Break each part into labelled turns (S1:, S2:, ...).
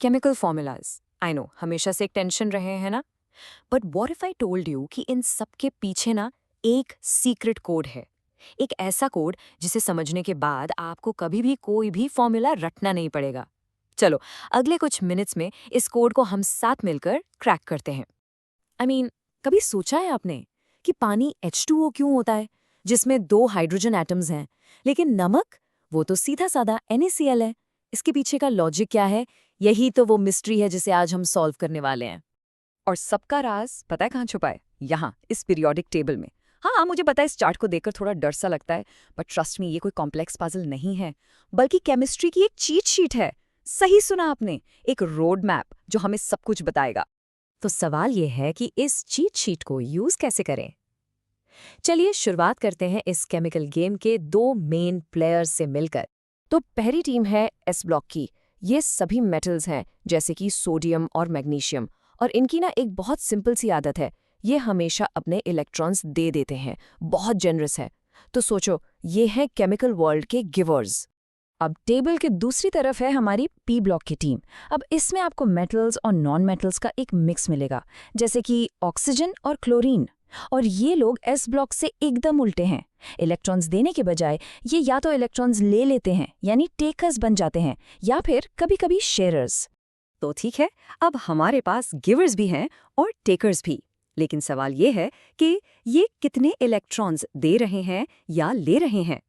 S1: Chemical formulas, I know हमेशा से एक टेंशन रहे हैं ना। But what if I told you कि इन सब के पीछे ना एक सीक्रेट कोड है। एक ऐसा कोड जिसे समझने के बाद आपको कभी भी कोई भी फॉर्मूला रटना नहीं पड़ेगा। चलो अगले कुछ मिनट्स में इस कोड को हम साथ मिलकर क्रैक करते हैं। कभी सोचा है आपने कि पानी H2O क्यों होता है, जिसमें 2 हाइड्रोजन एटम्स हैं, लेकिन नमक वो तो सीधा साधा NaCl है। इसके पीछे का लॉजिक क्या है? यही तो वो मिस्ट्री है जिसे आज हम सॉल्व करने वाले हैं। और सबका राज पता है कहाँ छुपा है? यहाँ इस पीरियोडिक टेबल में। हाँ, मुझे पता है इस चार्ट को देखकर थोड़ा डर सा लगता है, बट ट्रस्ट मी ये कोई कॉम्प्लेक्स पजल नहीं है, बल्कि केमिस्ट्री की एक चीट शीट है। सही सुना आपने, एक रोड मैप जो हमें सब कुछ बताएगा। तो सवाल ये है कि इस चीट शीट को यूज कैसे करें। चलिए शुरुआत करते हैं इस केमिकल गेम के 2 मेन प्लेयर्स से मिलकर। तो पहली टीम है एस ब्लॉक की। ये सभी मेटल्स हैं जैसे कि सोडियम और मैग्नीशियम, और इनकी ना एक बहुत सिंपल सी आदत है, ये हमेशा अपने इलेक्ट्रॉन्स दे देते हैं, बहुत जेनरस है। तो सोचो, ये है केमिकल वर्ल्ड के गिवर्स। अब टेबल के दूसरी तरफ है हमारी पी ब्लॉक की टीम। अब इसमें आपको मेटल्स और नॉन मेटल्स का एक मिक्स मिलेगा, जैसे कि ऑक्सीजन और क्लोरीन। और ये लोग एस ब्लॉक से एकदम उल्टे हैं। इलेक्ट्रॉन्स देने के बजाय ये या तो इलेक्ट्रॉन्स ले लेते हैं, यानी टेकर्स बन जाते हैं, या फिर कभी-कभी शेयरर्स। तो ठीक है, अब हमारे पास गिवर्स भी हैं और टेकर्स भी। लेकिन सवाल ये है कि ये कितने इलेक्ट्रॉन्स दे रहे हैं या ले रहे हैं।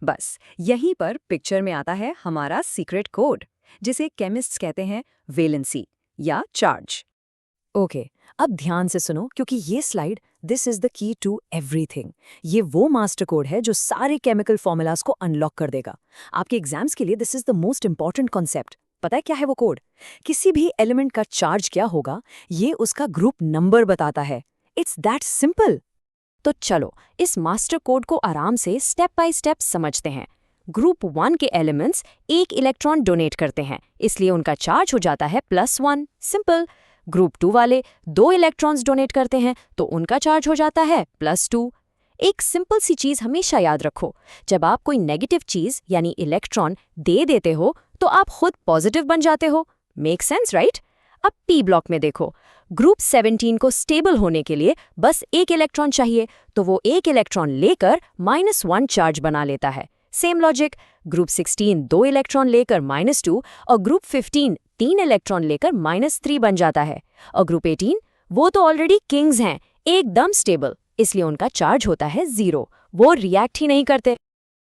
S1: बस यहीं पर पिक्चर में आता है हमारा सीक्रेट कोड, जिसे केमिस्ट्स कहते हैं वैलेंसी या चार्ज। ओके, अब ध्यान से सुनो, क्योंकि ये slide this is the key to everything. ये वो मास्टर कोड है जो सारे केमिकल फॉर्मूलाज को अनलॉक कर देगा। आपके एग्जाम्स के लिए this is the most important concept. पता है क्या है वो कोड? किसी भी एलिमेंट का चार्ज क्या होगा, ये उसका ग्रुप नंबर बताता है। It's that simple. तो चलो इस मास्टर कोड को आराम से स्टेप बाय स्टेप समझते हैं। ग्रुप 1 के एलिमेंट्स 1 इलेक्ट्रॉन डोनेट करते हैं, इसलिए उनका चार्ज हो जाता है +1। सिंपल। ग्रुप 2 वाले 2 इलेक्ट्रॉन्स डोनेट करते हैं, तो उनका चार्ज हो जाता है +2। एक सिंपल सी चीज हमेशा याद रखो, जब आप कोई नेगेटिव चीज यानी इलेक्ट्रॉन दे देते हो तो आप खुद पॉजिटिव बन जाते हो। Make sense, right? अब पी ब्लॉक में देखो, ग्रुप 17 को स्टेबल होने के लिए बस 1 इलेक्ट्रॉन चाहिए, तो वो 1 इलेक्ट्रॉन लेकर -1 चार्ज बना लेता है। सेम लॉजिक, ग्रुप 16 2 इलेक्ट्रॉन लेकर -2, और ग्रुप 15 3 इलेक्ट्रॉन लेकर -3 बन जाता है। और ग्रुप 18 वो तो ऑलरेडी किंग्स हैं, एकदम स्टेबल, इसलिए उनका चार्ज होता है 0। वो रिएक्ट ही नहीं करते।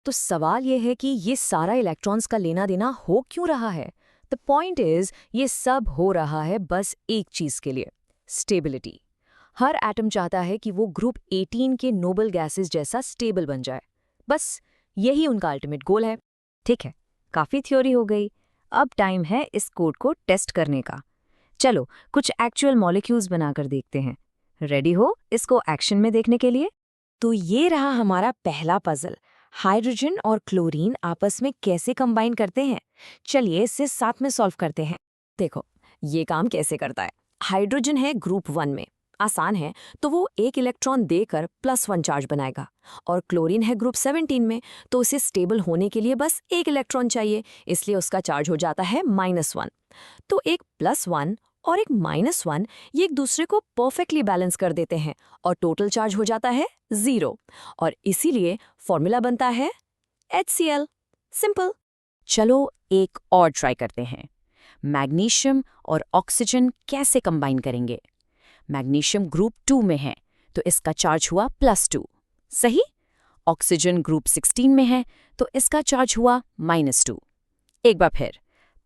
S1: तो सवाल ये है कि ये सारा इलेक्ट्रॉन्स का लेना देना हो क्यों रहा है? द पॉइंट इज, ये सब हो रहा है बस एक चीज के लिए, स्टेबिलिटी। हर एटम चाहता है कि वो ग्रुप 18 के नोबल गैसेस जैसा स्टेबल बन जाए। बस यही उनका अल्टीमेट गोल है। ठीक है, काफी थ्योरी हो गई। अब टाइम है इस कोड को टेस्ट करने का। चलो कुछ एक्चुअल मॉलिक्यूल्स बनाकर देखते हैं। रेडी हो इसको एक्शन में देखने के लिए? तो ये रहा हमारा पहला पजल, हाइड्रोजन और क्लोरीन आपस में कैसे कंबाइन करते हैं। चलिए इसे साथ में सॉल्व करते हैं। देखो ये काम कैसे करता है। हाइड्रोजन है ग्रुप 1 में, आसान है, तो वो 1 इलेक्ट्रॉन देकर +1 चार्ज बनाएगा। और क्लोरीन है ग्रुप 17 में, तो उसे स्टेबल होने के लिए बस 1 इलेक्ट्रॉन चाहिए, इसलिए उसका चार्ज हो जाता है -1। तो एक +1 और एक -1 ये एक दूसरे को परफेक्टली बैलेंस कर देते हैं, और टोटल चार्ज हो जाता है 0। और इसीलिए फॉर्मूला बनता है HCl। सिंपल। चलो एक और ट्राई करते हैं। मैग्नीशियम और ऑक्सीजन कैसे कंबाइन करेंगे। मैग्नीशियम ग्रुप 2 में है, तो इसका चार्ज हुआ +2। सही। ऑक्सीजन ग्रुप 16 में है, तो इसका चार्ज हुआ -2। एक बार फिर,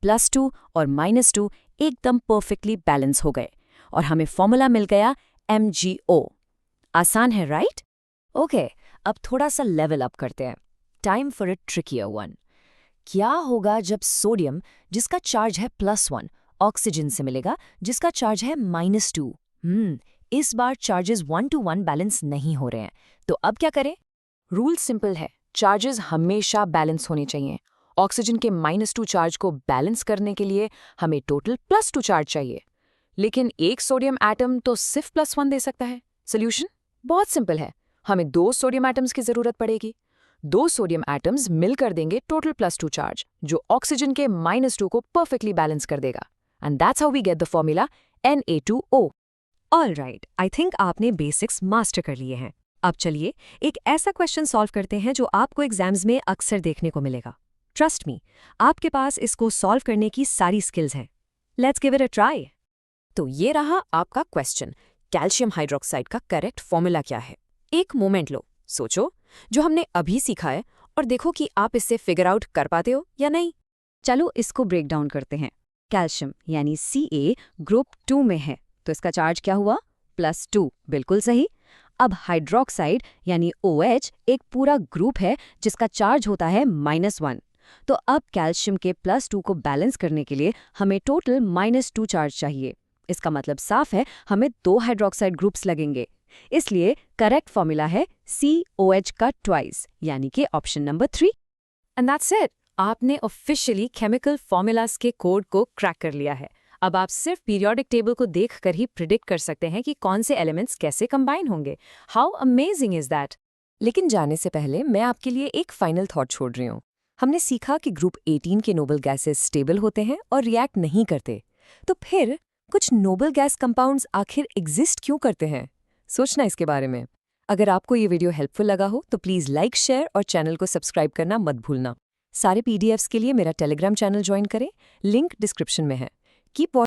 S1: +2 और -2 एकदम परफेक्टली बैलेंस हो गए, और हमें फॉर्मूला मिल गया MgO। आसान है, राइट? ओके, अब थोड़ा सा लेवल अप करते हैं। Time for a trickier one. क्या होगा जब सोडियम, जिसका चार्ज है +1, ऑक्सीजन से मिलेगा जिसका चार्ज है -2? इस बार चार्जेस 1 to 1 बैलेंस नहीं हो रहे हैं, तो अब क्या करें? रूल सिंपल है, चार्जेस हमेशा बैलेंस होने चाहिए। ऑक्सीजन के -2 चार्ज को बैलेंस करने के लिए हमें टोटल +2 चार्ज चाहिए, लेकिन एक सोडियम एटम तो सिर्फ +1 दे सकता है। सोल्यूशन बहुत सिंपल है, हमें 2 सोडियम एटम्स की जरूरत पड़ेगी। 2 सोडियम एटम्स मिलकर देंगे टोटल +2 चार्ज, जो ऑक्सीजन के -2 को परफेक्टली बैलेंस कर देगा। and that's how we get the formula Na2O.
S2: All right, I think आपने बेसिक्स मास्टर कर लिए हैं। अब चलिए एक ऐसा क्वेश्चन सॉल्व करते हैं जो आपको एग्जाम्स में अक्सर देखने को मिलेगा। ट्रस्ट मी, आपके पास इसको सॉल्व करने की सारी स्किल्स हैं। Let's give it a try.
S1: तो ये रहा आपका क्वेश्चन। कैल्शियम हाइड्रोक्साइड का करेक्ट फॉर्मूला क्या है? एक मोमेंट लो, सोचो जो हमने अभी सीखा है और देखो कि आप इससे फिगर आउट कर पाते हो या नहीं।
S2: चलो इसको ब्रेक डाउन करते हैं। कैल्शियम यानी Ca ग्रुप 2 में है, तो इसका चार्ज क्या हुआ? +2, बिल्कुल सही। अब हाइड्रोक्साइड यानी OH एक पूरा ग्रुप है जिसका चार्ज होता है -1। तो अब कैल्शियम के +2 को बैलेंस करने के लिए हमें टोटल -2 चार्ज चाहिए। इसका मतलब साफ है, हमें 2 हाइड्रोक्साइड ग्रुप्स लगेंगे। इसलिए करेक्ट फॉर्मूला है COH का ट्वाइस, यानी कि option number 3।
S1: And that's it, आपने ऑफिशियली केमिकल फॉर्मूलाज के कोड को क्रैक कर लिया है। अब आप सिर्फ पीरियोडिक टेबल को देखकर ही प्रिडिक्ट कर सकते हैं कि कौन से एलिमेंट्स कैसे कंबाइन होंगे। How amazing is that. लेकिन जाने से पहले मैं आपके लिए एक फाइनल थॉट छोड़ रही हूँ। हमने सीखा कि ग्रुप 18 के नोबल गैसेस स्टेबल होते हैं और रिएक्ट नहीं करते। तो फिर कुछ नोबल गैस कंपाउंड्स आखिर एग्जिस्ट क्यों करते हैं? सोचना इसके बारे में। अगर आपको ये वीडियो हेल्पफुल लगा हो तो प्लीज़ लाइक, शेयर और चैनल को सब्सक्राइब करना मत भूलना। सारे PDFs के लिए मेरा टेलीग्राम चैनल ज्वाइन करें, लिंक डिस्क्रिप्शन में है। कीप